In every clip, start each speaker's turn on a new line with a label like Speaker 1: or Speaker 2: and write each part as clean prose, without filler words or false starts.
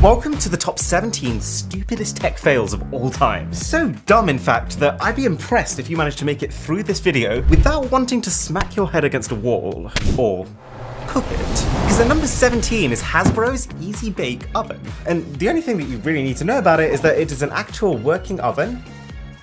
Speaker 1: Welcome to the top 17 stupidest tech fails of all time. So dumb, in fact, that I'd be impressed if you managed to make it through this video without wanting to smack your head against a wall. Or cook it. Because at number 17 is Hasbro's Easy Bake Oven. And the only thing that you really need to know about it is that it is an actual working oven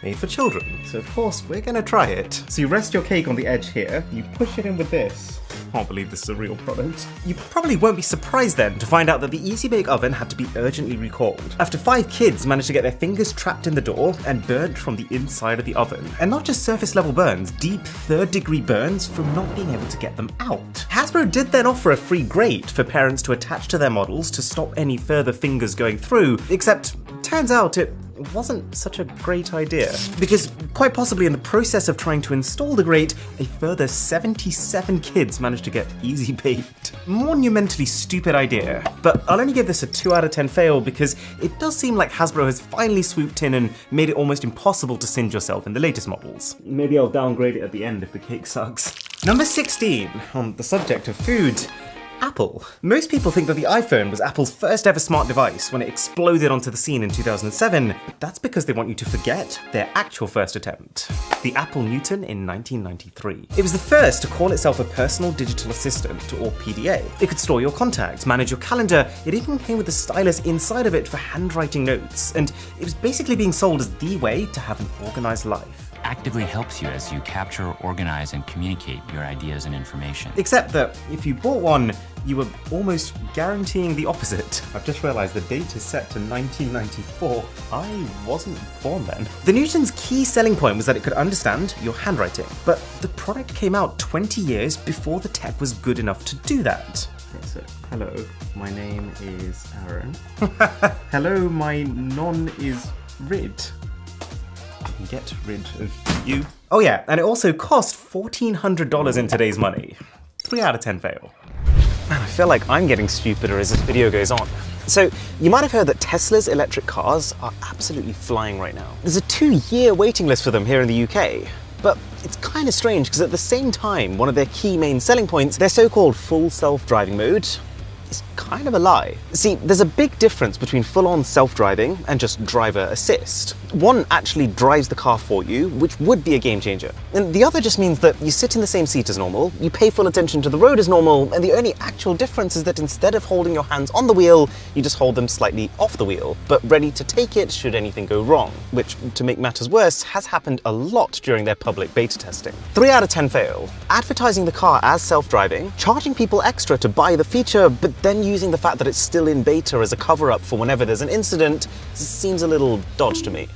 Speaker 1: made for children. So of course, we're gonna try it. So you rest your cake on the edge here, you push it in with this. Can't believe this is a real product. You probably won't be surprised then to find out that the Easy Bake Oven had to be urgently recalled after 5 kids managed to get their fingers trapped in the door and burnt from the inside of the oven. And not just surface level burns, deep 3rd-degree burns from not being able to get them out. Hasbro did then offer a free grate for parents to attach to their models to stop any further fingers going through, except turns out it wasn't such a great idea. Because quite possibly in the process of trying to install the grate, a further 77 kids managed to get easy baked. Monumentally stupid idea, but I'll only give this a 2 out of 10 fail because it does seem like Hasbro has finally swooped in and made it almost impossible to singe yourself in the latest models. Maybe I'll downgrade it at the end if the cake sucks. Number 16, on the subject of food. Apple. Most people think that the iPhone was Apple's first ever smart device when it exploded onto the scene in 2007, but that's because they want you to forget their actual first attempt. The Apple Newton in 1993. It was the first to call itself a personal digital assistant, or PDA. It could store your contacts, manage your calendar, it even came with a stylus inside of it for handwriting notes, and it was basically being sold as the way to have an organized life.
Speaker 2: Actively helps you as you capture, organize, and communicate your ideas and information.
Speaker 1: Except that if you bought one, you were almost guaranteeing the opposite. I've just realized the date is set to 1994. I wasn't born then. The Newton's key selling point was that it could understand your handwriting, but the product came out 20 years before the tech was good enough to do that. Okay, so, hello, my name is Aaron. Hello, my non is Rid. Get rid of you. Oh yeah, and it also cost $1,400 in today's money. 3 out of 10 fail. Man, I feel like I'm getting stupider as this video goes on. So, you might have heard that Tesla's electric cars are absolutely flying right now. There's a 2-year waiting list for them here in the UK. But it's kind of strange because at the same time, one of their key main selling points, their so-called full self-driving mode, is kind of a lie. See, there's a big difference between full-on self-driving and just driver assist. One actually drives the car for you, which would be a game changer. And the other just means that you sit in the same seat as normal, you pay full attention to the road as normal, and the only actual difference is that instead of holding your hands on the wheel, you just hold them slightly off the wheel, but ready to take it should anything go wrong, which, to make matters worse, has happened a lot during their public beta testing. 3 out of 10 fail. Advertising the car as self-driving, charging people extra to buy the feature, but then using the fact that it's still in beta as a cover-up for whenever there's an incident seems a little dodge to me.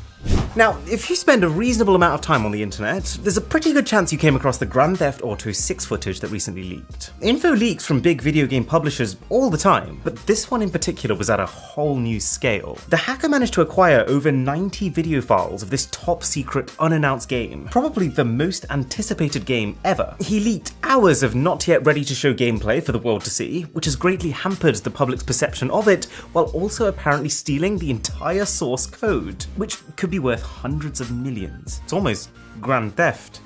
Speaker 1: Now, if you spend a reasonable amount of time on the internet, there's a pretty good chance you came across the Grand Theft Auto 6 footage that recently leaked. Info leaks from big video game publishers all the time, but this one in particular was at a whole new scale. The hacker managed to acquire over 90 video files of this top secret unannounced game, probably the most anticipated game ever. He leaked hours of not yet ready to show gameplay for the world to see, which has greatly hampered the public's perception of it, while also apparently stealing the entire source code, which could be worth hundreds of millions. It's almost Grand Theft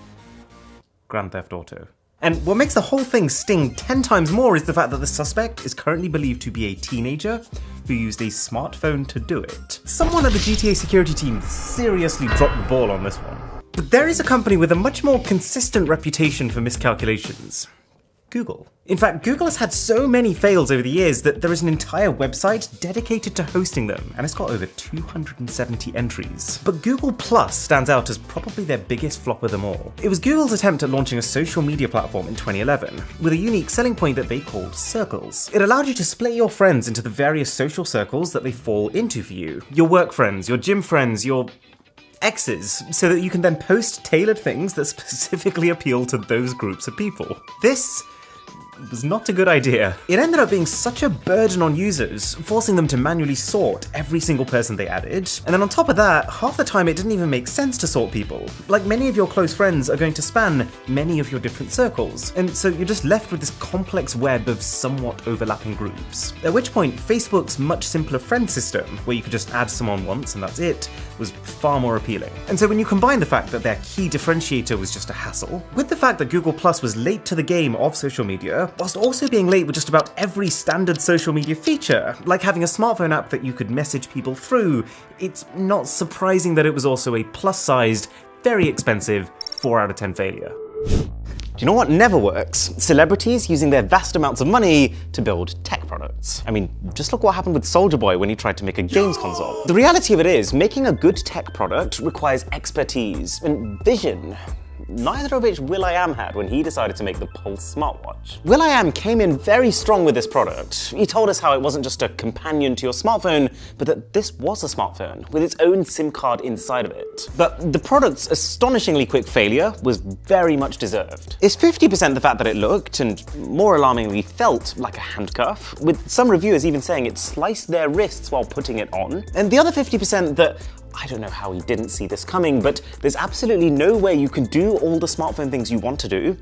Speaker 1: Auto. And what makes the whole thing sting 10 times more is the fact that the suspect is currently believed to be a teenager who used a smartphone to do it. Someone at the GTA security team seriously dropped the ball on this one. But there is a company with a much more consistent reputation for miscalculations. Google. In fact, Google has had so many fails over the years that there is an entire website dedicated to hosting them, and it's got over 270 entries. But Google Plus stands out as probably their biggest flop of them all. It was Google's attempt at launching a social media platform in 2011, with a unique selling point that they called Circles. It allowed you to split your friends into the various social circles that they fall into for you. Your work friends, your gym friends, your exes, so that you can then post tailored things that specifically appeal to those groups of people. This was not a good idea. It ended up being such a burden on users, forcing them to manually sort every single person they added. And then on top of that, half the time it didn't even make sense to sort people. Like, many of your close friends are going to span many of your different circles. And so you're just left with this complex web of somewhat overlapping groups. At which point, Facebook's much simpler friend system, where you could just add someone once and that's it, was far more appealing. And so when you combine the fact that their key differentiator was just a hassle, with the fact that Google Plus was late to the game of social media, failure, whilst also being late with just about every standard social media feature, like having a smartphone app that you could message people through. It's not surprising that it was also a plus-sized, very expensive 4 out of 10 failure. Do you know what never works? Celebrities using their vast amounts of money to build tech products. I mean, just look what happened with Soulja Boy when he tried to make a games console. The reality of it is, making a good tech product requires expertise and vision. Neither of which will.i.am had when he decided to make the Pulse smartwatch. will.i.am came in very strong with this product. He told us how it wasn't just a companion to your smartphone, but that this was a smartphone with its own SIM card inside of it. But the product's astonishingly quick failure was very much deserved. It's 50% the fact that it looked, and more alarmingly felt, like a handcuff, with some reviewers even saying it sliced their wrists while putting it on, and the other 50% that I don't know how he didn't see this coming, but there's absolutely no way you can do all the smartphone things you want to do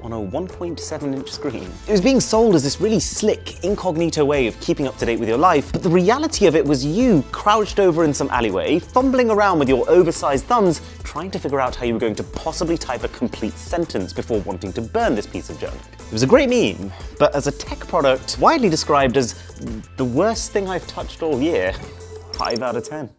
Speaker 1: on a 1.7-inch screen. It was being sold as this really slick, incognito way of keeping up to date with your life, but the reality of it was you crouched over in some alleyway, fumbling around with your oversized thumbs, trying to figure out how you were going to possibly type a complete sentence before wanting to burn this piece of junk. It was a great meme, but as a tech product, widely described as the worst thing I've touched all year. 5 out of 10.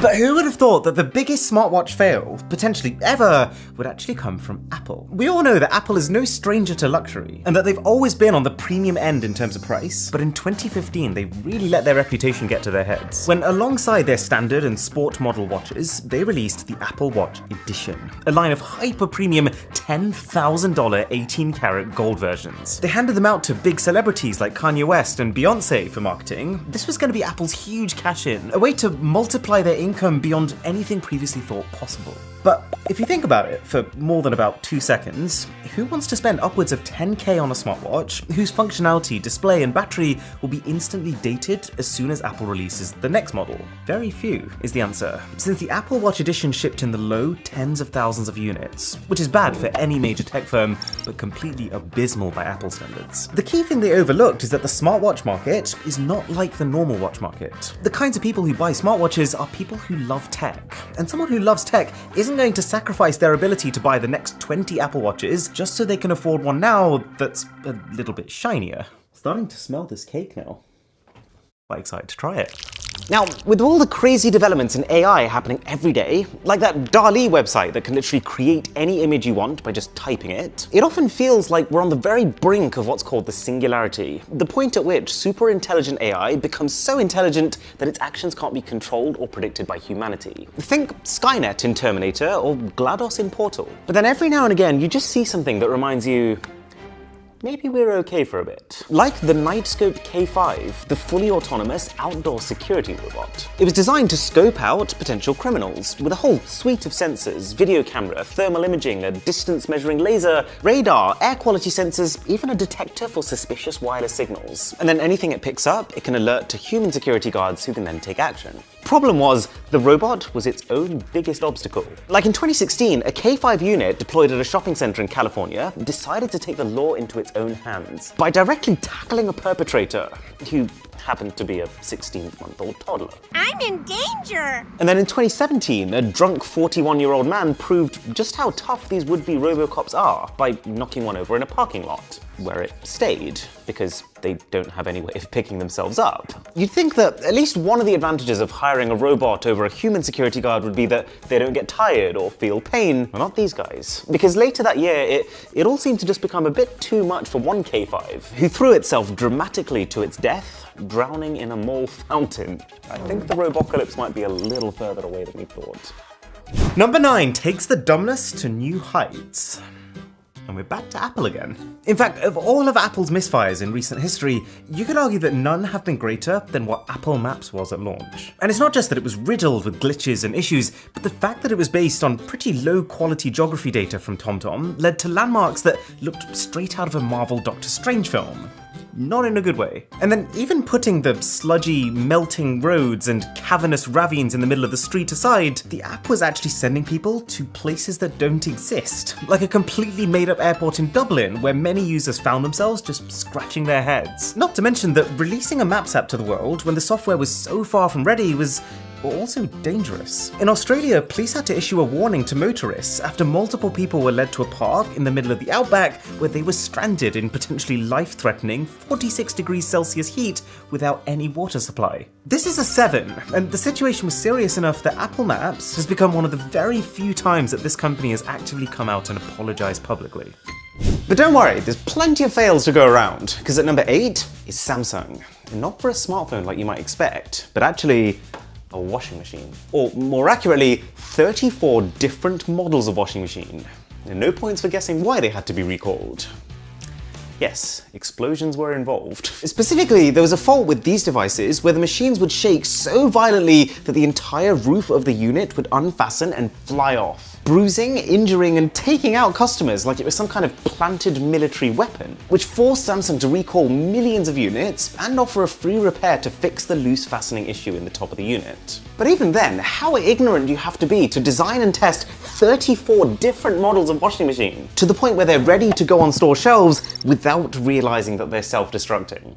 Speaker 1: But who would have thought that the biggest smartwatch fail, potentially ever, would actually come from Apple? We all know that Apple is no stranger to luxury, and that they've always been on the premium end in terms of price, but in 2015 they really let their reputation get to their heads, when alongside their standard and sport model watches, they released the Apple Watch Edition, a line of hyper-premium $10,000 18-karat gold versions. They handed them out to big celebrities like Kanye West and Beyonce for marketing. This was going to be Apple's huge cash-in, a way to multiply their income beyond anything previously thought possible. But if you think about it for more than about 2 seconds, who wants to spend upwards of $10K on a smartwatch whose functionality, display, and battery will be instantly dated as soon as Apple releases the next model? Very few is the answer, since the Apple Watch Edition shipped in the low tens of thousands of units, which is bad for any major tech firm, but completely abysmal by Apple standards. The key thing they overlooked is that the smartwatch market is not like the normal watch market. The kinds of people who buy smartwatches are people who love tech, and someone who loves tech isn't going to sacrifice their ability to buy the next 20 Apple Watches just so they can afford one now that's a little bit shinier. Starting to smell this cake now. Quite excited to try it. Now, with all the crazy developments in AI happening every day, like that DALL-E website that can literally create any image you want by just typing it, it often feels like we're on the very brink of what's called the singularity, the point at which super intelligent AI becomes so intelligent that its actions can't be controlled or predicted by humanity. Think Skynet in Terminator or GLaDOS in Portal. But then every now and again, you just see something that reminds you, maybe we're okay for a bit. Like the Nightscope K5, the fully autonomous outdoor security robot. It was designed to scope out potential criminals with a whole suite of sensors, video camera, thermal imaging, a distance measuring laser, radar, air quality sensors, even a detector for suspicious wireless signals. And then anything it picks up, it can alert to human security guards who can then take action. Problem was, the robot was its own biggest obstacle. Like in 2016, a K5 unit deployed at a shopping center in California decided to take the law into its own hands by directly tackling a perpetrator who happened to be a 16-month-old toddler.
Speaker 3: I'm in danger!
Speaker 1: And then in 2017, a drunk 41-year-old man proved just how tough these would-be Robocops are by knocking one over in a parking lot, where it stayed, because they don't have any way of picking themselves up. You'd think that at least one of the advantages of hiring a robot over a human security guard would be that they don't get tired or feel pain. Well, not these guys. Because later that year, it all seemed to just become a bit too much for one K5, who threw itself dramatically to its death, drowning in a mall fountain. I think the Robocalypse might be a little further away than we thought. Number 9 takes the dumbness to new heights. And we're back to Apple again. In fact, of all of Apple's misfires in recent history, you could argue that none have been greater than what Apple Maps was at launch. And it's not just that it was riddled with glitches and issues, but the fact that it was based on pretty low quality geography data from TomTom led to landmarks that looked straight out of a Marvel Doctor Strange film. Not in a good way. And then even putting the sludgy, melting roads and cavernous ravines in the middle of the street aside, the app was actually sending people to places that don't exist. Like a completely made up airport in Dublin, where many users found themselves just scratching their heads. Not to mention that releasing a Maps app to the world when the software was so far from ready was were also dangerous. In Australia, police had to issue a warning to motorists after multiple people were led to a park in the middle of the outback where they were stranded in potentially life-threatening 46 degrees Celsius heat without any water supply. This is a 7, and the situation was serious enough that Apple Maps has become one of the very few times that this company has actively come out and apologized publicly.
Speaker 4: But don't worry, there's plenty of fails to go around, because at number 8 is Samsung. And not for a smartphone like you might expect, but actually a washing machine. Or more accurately, 34 different models of washing machine. And no points for guessing why they had to be recalled. Yes, explosions were involved. Specifically, there was a fault with these devices where the machines would shake so violently that the entire roof of the unit would unfasten and fly off, bruising, injuring, and taking out customers like it was some kind of planted military weapon, which forced Samsung to recall millions of units and offer a free repair to fix the loose fastening issue in the top of the unit. But even then, how ignorant do you have to be to design and test 34 different models of washing machine to the point where they're ready to go on store shelves without realizing that they're self-destructing?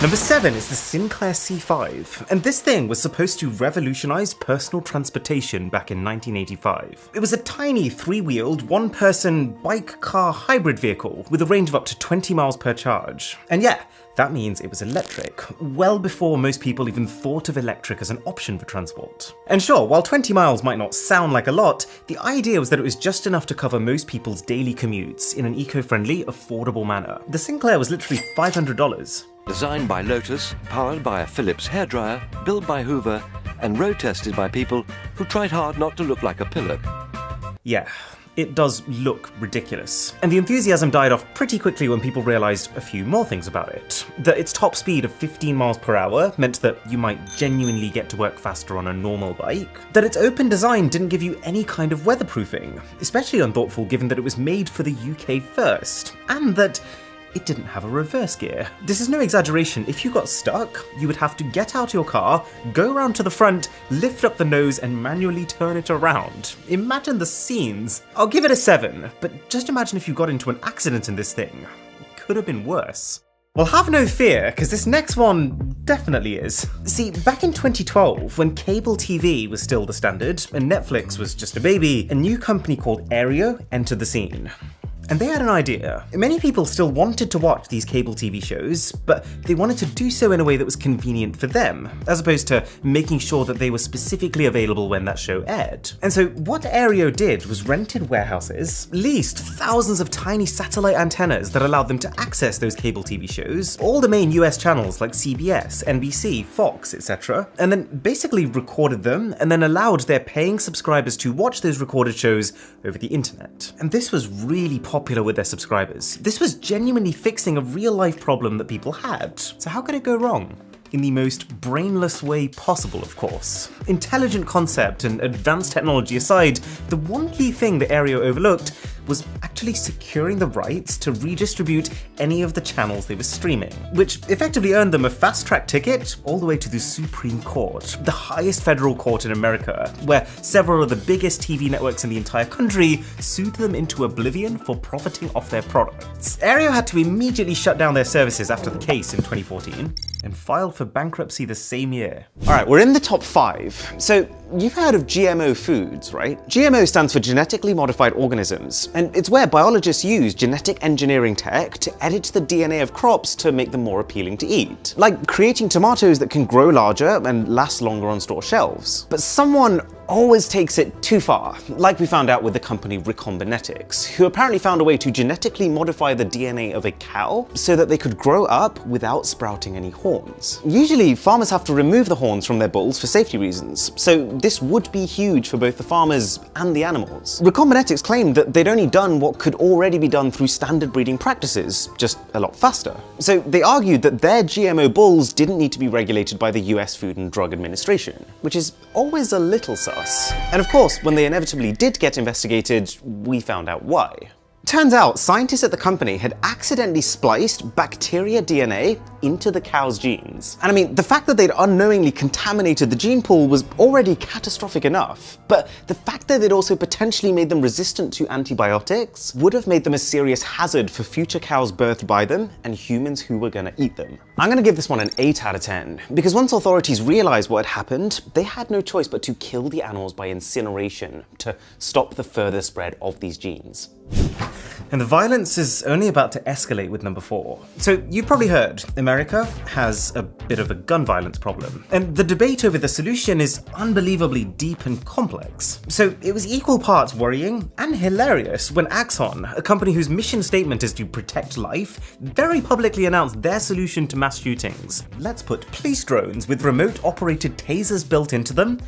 Speaker 1: Number 7 is the Sinclair C5, and this thing was supposed to revolutionize personal transportation back in 1985. It was a tiny 3-wheeled, one-person bike-car hybrid vehicle with a range of up to 20 miles per charge. And yeah, that means it was electric, well before most people even thought of electric as an option for transport. And sure, while 20 miles might not sound like a lot, the idea was that it was just enough to cover most people's daily commutes in an eco-friendly, affordable manner. The Sinclair was literally $500.
Speaker 5: Designed by Lotus, powered by a Philips hairdryer, built by Hoover, and road tested by people who tried hard not to look like a pillock.
Speaker 1: Yeah, it does look ridiculous. And the enthusiasm died off pretty quickly when people realized a few more things about it. That its top speed of 15 miles per hour meant that you might genuinely get to work faster on a normal bike. That its open design didn't give you any kind of weatherproofing, especially unthoughtful given that it was made for the UK first. And that it didn't have a reverse gear. This is no exaggeration. If you got stuck, you would have to get out your car, go around to the front, lift up the nose, and manually turn it around. Imagine the scenes. I'll give it a 7, but just imagine if you got into an accident in this thing. It could have been worse. Well, have no fear, because this next one definitely is. See, back in 2012, when cable TV was still the standard, and Netflix was just a baby, a new company called Aereo entered the scene. And they had an idea. Many people still wanted to watch these cable TV shows, but they wanted to do so in a way that was convenient for them, as opposed to making sure that they were specifically available when that show aired. And so what Aereo did was rented warehouses, leased thousands of tiny satellite antennas that allowed them to access those cable TV shows, all the main US channels like CBS, NBC, Fox, etc., and then basically recorded them and then allowed their paying subscribers to watch those recorded shows over the internet. And this was really popular with their subscribers. This was genuinely fixing a real-life problem that people had. So how could it go wrong? In the most brainless way possible, of course. Intelligent concept and advanced technology aside, the one key thing that Aereo overlooked was actually securing the rights to redistribute any of the channels they were streaming, which effectively earned them a fast-track ticket all the way to the Supreme Court, the highest federal court in America, where several of the biggest TV networks in the entire country sued them into oblivion for profiting off their products. Aereo had to immediately shut down their services after the case in 2014, and filed for bankruptcy the same year.
Speaker 4: Alright, we're in the top 5. So, you've heard of GMO foods, right? GMO stands for genetically modified organisms, and it's where biologists use genetic engineering tech to edit the DNA of crops to make them more appealing to eat. Like creating tomatoes that can grow larger and last longer on store shelves. But someone always takes it too far, like we found out with the company Recombinetics, who apparently found a way to genetically modify the DNA of a cow so that they could grow up without sprouting any horns. Usually, farmers have to remove the horns from their bulls for safety reasons, so this would be huge for both the farmers and the animals. Recombinetics claimed that they'd only done what could already be done through standard breeding practices, just a lot faster. So they argued that their GMO bulls didn't need to be regulated by the US Food and Drug Administration, which is always a little sus. And of course, when they inevitably did get investigated, we found out why. Turns out, scientists at the company had accidentally spliced bacteria DNA into the cow's genes. And I mean, the fact that they'd unknowingly contaminated the gene pool was already catastrophic enough, but the fact that they'd also potentially made them resistant to antibiotics would have made them a serious hazard for future cows birthed by them and humans who were gonna eat them. I'm gonna give this one an 8 out of 10, because once authorities realized what had happened, they had no choice but to kill the animals by incineration to stop the further spread of these genes.
Speaker 1: And the violence is only about to escalate with number 4. So you've probably heard, America has a bit of a gun violence problem. And the debate over the solution is unbelievably deep and complex. So it was equal parts worrying and hilarious when Axon, a company whose mission statement is to protect life, very publicly announced their solution to mass shootings. Let's put police drones with remote operated tasers built into them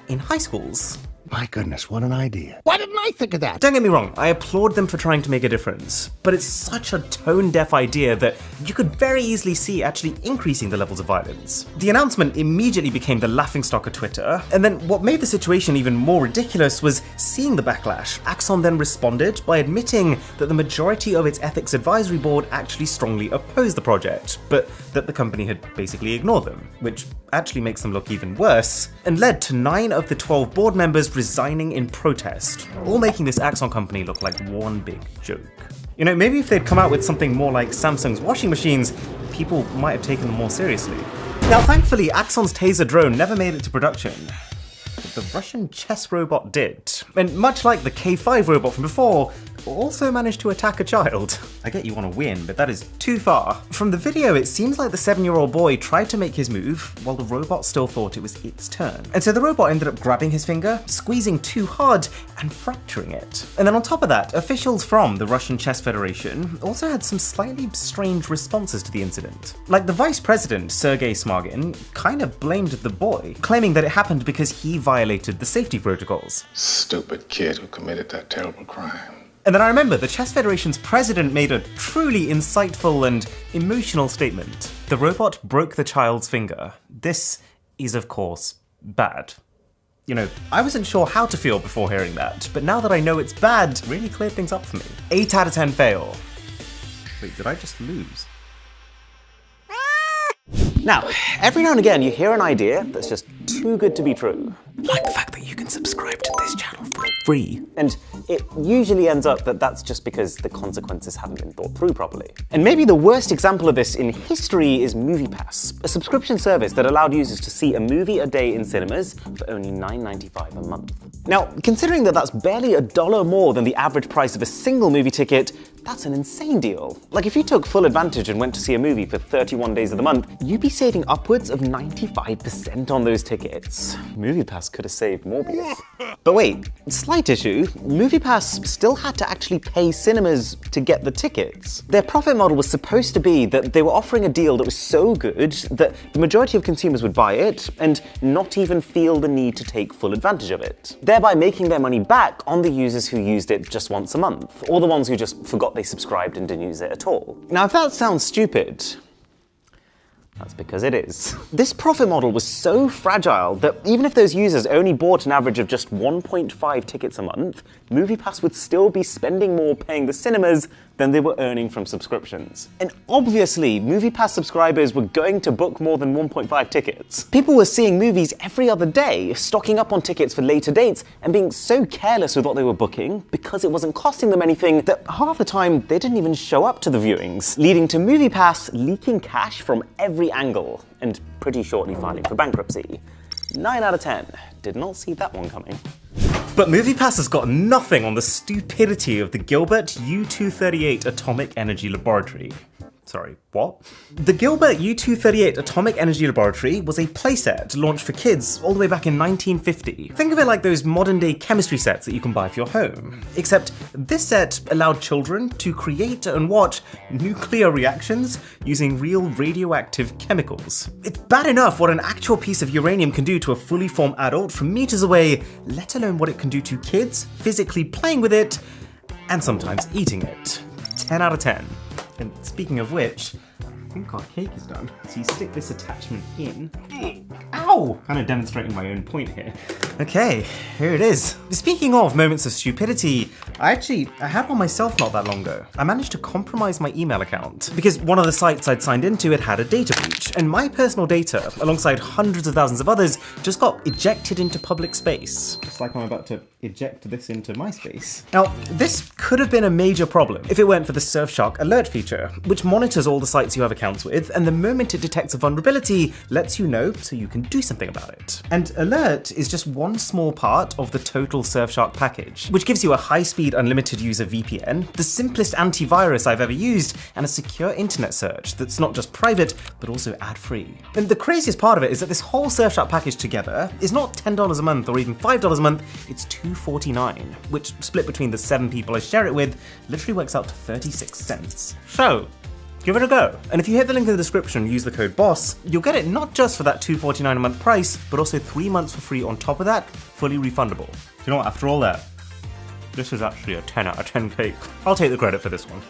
Speaker 1: in high schools.
Speaker 6: My goodness, what an idea. Why didn't I think of that?
Speaker 1: Don't get me wrong, I applaud them for trying to make a difference, but it's such a tone-deaf idea that you could very easily see actually increasing the levels of violence. The announcement immediately became the laughingstock of Twitter, and then what made the situation even more ridiculous was seeing the backlash. Axon then responded by admitting that the majority of its ethics advisory board actually strongly opposed the project, but that the company had basically ignored them, which actually makes them look even worse, and led to 9 of the 12 board members resigning in protest, all making this Axon company look like one big joke. You know, maybe if they'd come out with something more like Samsung's washing machines, people might have taken them more seriously. Now, thankfully, Axon's taser drone never made it to production, but the Russian chess robot did. And much like the K5 robot from before, also managed to attack a child. I get you want to win, but that is too far. From the video, it seems like the 7-year-old boy tried to make his move while the robot still thought it was its turn. And so the robot ended up grabbing his finger, squeezing too hard, and fracturing it. And then on top of that, officials from the Russian Chess Federation also had some slightly strange responses to the incident. Like the vice president, Sergei Smagin, kind of blamed the boy, claiming that it happened because he violated the safety protocols.
Speaker 6: Stupid kid who committed that terrible crime.
Speaker 1: And then I remember the Chess Federation's president made a truly insightful and emotional statement. The robot broke the child's finger. This is, of course, bad. You know, I wasn't sure how to feel before hearing that, but now that I know it's bad, it really cleared things up for me. 8 out of 10 fail. Wait, did I just lose?
Speaker 4: Now, every now and again you hear an idea that's just too good to be true.
Speaker 1: Like the fact that you can subscribe to this channel for free.
Speaker 4: And it usually ends up that that's just because the consequences haven't been thought through properly. And maybe the worst example of this in history is MoviePass, a subscription service that allowed users to see a movie a day in cinemas for only $9.95 a month. Now, considering that that's barely $1 more than the average price of a single movie ticket, that's an insane deal. Like if you took full advantage and went to see a movie for 31 days of the month, you'd be saving upwards of 95% on those tickets. MoviePass could have saved Morbius. But wait, slight issue, MoviePass still had to actually pay cinemas to get the tickets. Their profit model was supposed to be that they were offering a deal that was so good that the majority of consumers would buy it and not even feel the need to take full advantage of it, thereby making their money back on the users who used it just once a month, or the ones who just forgot they subscribed and didn't use it at all. Now, if that sounds stupid, that's because it is. This profit model was so fragile that even if those users only bought an average of just 1.5 tickets a month, MoviePass would still be spending more paying the cinemas than they were earning from subscriptions. And obviously, MoviePass subscribers were going to book more than 1.5 tickets. People were seeing movies every other day, stocking up on tickets for later dates, and being so careless with what they were booking because it wasn't costing them anything that half the time they didn't even show up to the viewings, leading to MoviePass leaking cash from every angle and pretty shortly filing for bankruptcy. 9 out of 10. Did not see that one coming.
Speaker 1: But MoviePass has got nothing on the stupidity of the Gilbert U-238 Atomic Energy Laboratory. Sorry, what? The Gilbert U-238 Atomic Energy Laboratory was a playset launched for kids all the way back in 1950. Think of it like those modern-day chemistry sets that you can buy for your home. Except this set allowed children to create and watch nuclear reactions using real radioactive chemicals. It's bad enough what an actual piece of uranium can do to a fully formed adult from meters away, let alone what it can do to kids, physically playing with it, and sometimes eating it. 10 out of 10. And speaking of which, I think our cake is done. So you stick this attachment in. Ow! Ow! Kind of demonstrating my own point here. Okay, here it is. Speaking of moments of stupidity, I had one myself not that long ago. I managed to compromise my email account because one of the sites I'd signed into had a data breach, and my personal data, alongside hundreds of thousands of others, just got ejected into public space. Just like I'm about to eject this into my space. Now, this could have been a major problem if it weren't for the Surfshark alert feature, which monitors all the sites you have accounts with, and the moment it detects a vulnerability, lets you know so you can do something about it. And alert is just one small part of the total Surfshark package, which gives you a high-speed unlimited user VPN, the simplest antivirus I've ever used, and a secure internet search that's not just private, but also ad-free. And the craziest part of it is that this whole Surfshark package together is not $10 a month or even $5 a month, it's $2.49, which split between the 7 people I share it with, literally works out to 36 cents. So, give it a go. And if you hit the link in the description and use the code BOSS, you'll get it not just for that $2.49 a month price, but also 3 months for free on top of that, fully refundable. You know what, after all that, this is actually a 10 out of 10 cake. I'll take the credit for this one.